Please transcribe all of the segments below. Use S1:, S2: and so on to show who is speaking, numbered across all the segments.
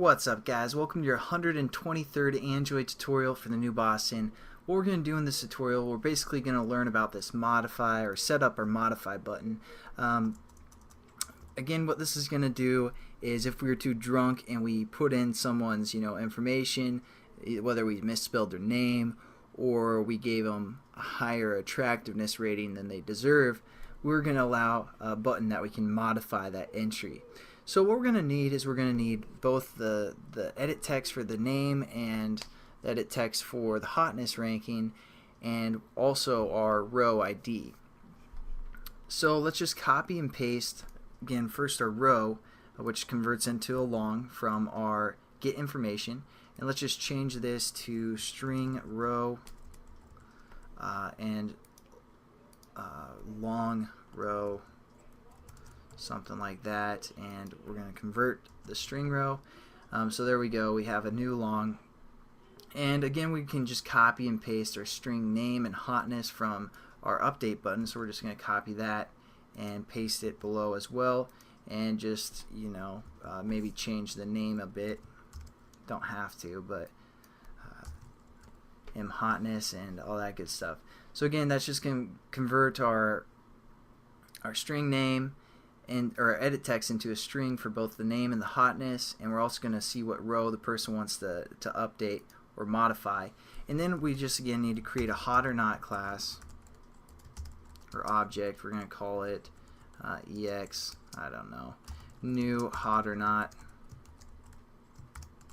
S1: What's up, guys? Welcome to your 123rd Android tutorial for the new Boston. What we're going to do in this tutorial, we're basically going to learn about this modify or set up or modify button. Again, what this is going to do is if we were too drunk and we put in someone's information, whether we misspelled their name or we gave them a higher attractiveness rating than they deserve, we're going to allow a button that we can modify that entry. So what we're going to need is we're going to need both the edit text for the name and the edit text for the hotness ranking, and also our row ID. So let's just copy and paste again first our row, which converts into a long from our get information, and let's just change this to string row and long row, something like that, and we're going to convert the string row. So there we go, we have a new long, and again we can just copy and paste our string name and hotness from our update button. So we're just going to copy that and paste it below as well, and just maybe change the name a bit. Don't have to, but hotness and all that good stuff. So again, that's just going to convert our string name and or edit text into a string for both the name and the hotness, and we're also going to see what row the person wants to update or modify. And then we just again need to create a hot or not class or object. We're going to call it ex, I don't know, new hot or not,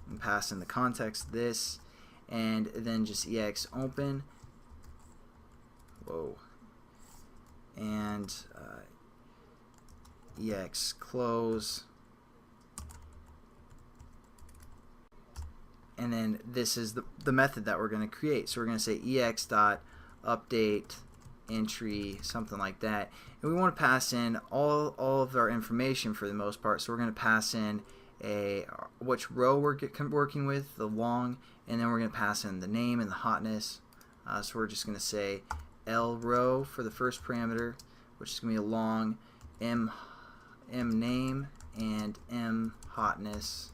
S1: and pass in the context this, and then just ex open, and ex close, and then this is the method that we're going to create. So we're going to say ex dot update entry, something like that, and we want to pass in all of our information for the most part. So we're going to pass in which row we're working with, the long, and then we're going to pass in the name and the hotness. So we're just going to say L row for the first parameter, which is going to be a long, m name and m hotness.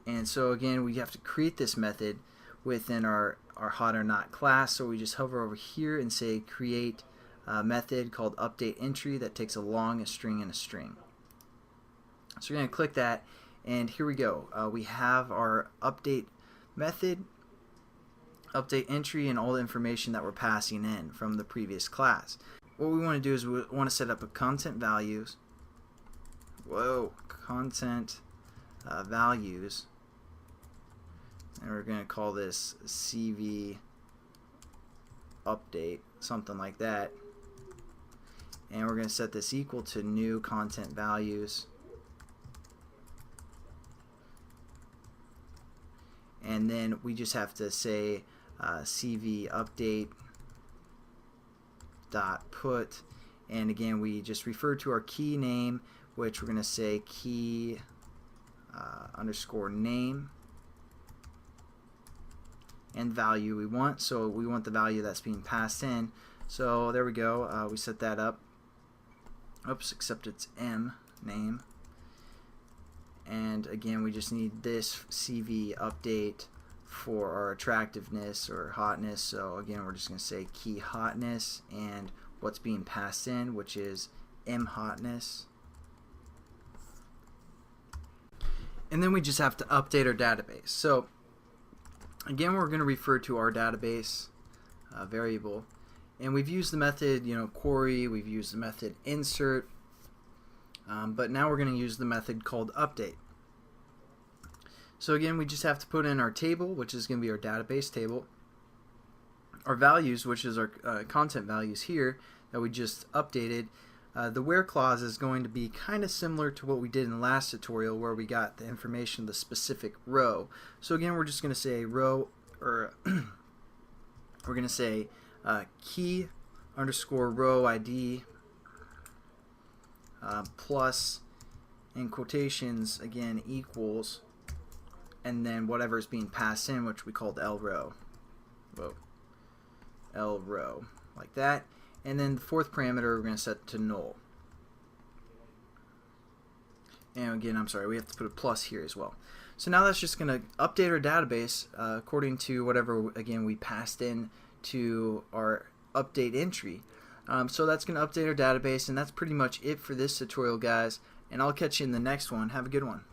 S1: And so again, we have to create this method within our hot or not class. So we just hover over here and say create a method called update entry that takes a long, a string, and a string. So we're going to click that, and here we go. We have our update method, update entry, and all the information that we're passing in from the previous class. What we want to do is we want to set up a content values. Content values, and we're going to call this CV update, something like that. And we're going to set this equal to new content values. And then we just have to say CV update dot put, and again we just refer to our key name, which we're going to say key underscore name, and value we want. So we want the value that's being passed in. So there we go. We set that up. Oops, except it's m name. And again, we just need this CV update for our attractiveness or hotness. So again, we're just going to say key hotness and what's being passed in, which is m hotness. And then we just have to update our database. So again, we're going to refer to our database variable, and we've used the method query, we've used the method insert, but now we're going to use the method called update. So again, we just have to put in our table, which is going to be our database table, our values, which is our content values here that we just updated. The where clause is going to be kind of similar to what we did in the last tutorial, where we got the information of the specific row. So again, we're just going to say row, or we're going to say key underscore row ID plus, in quotations again, equals, and then whatever is being passed in, which we called L row. L row, like that. And then the fourth parameter we're going to set to null. And again, I'm sorry, we have to put a plus here as well. So now that's just going to update our database according to whatever, again, we passed in to our update entry. So that's going to update our database, and that's pretty much it for this tutorial, guys. And I'll catch you in the next one. Have a good one.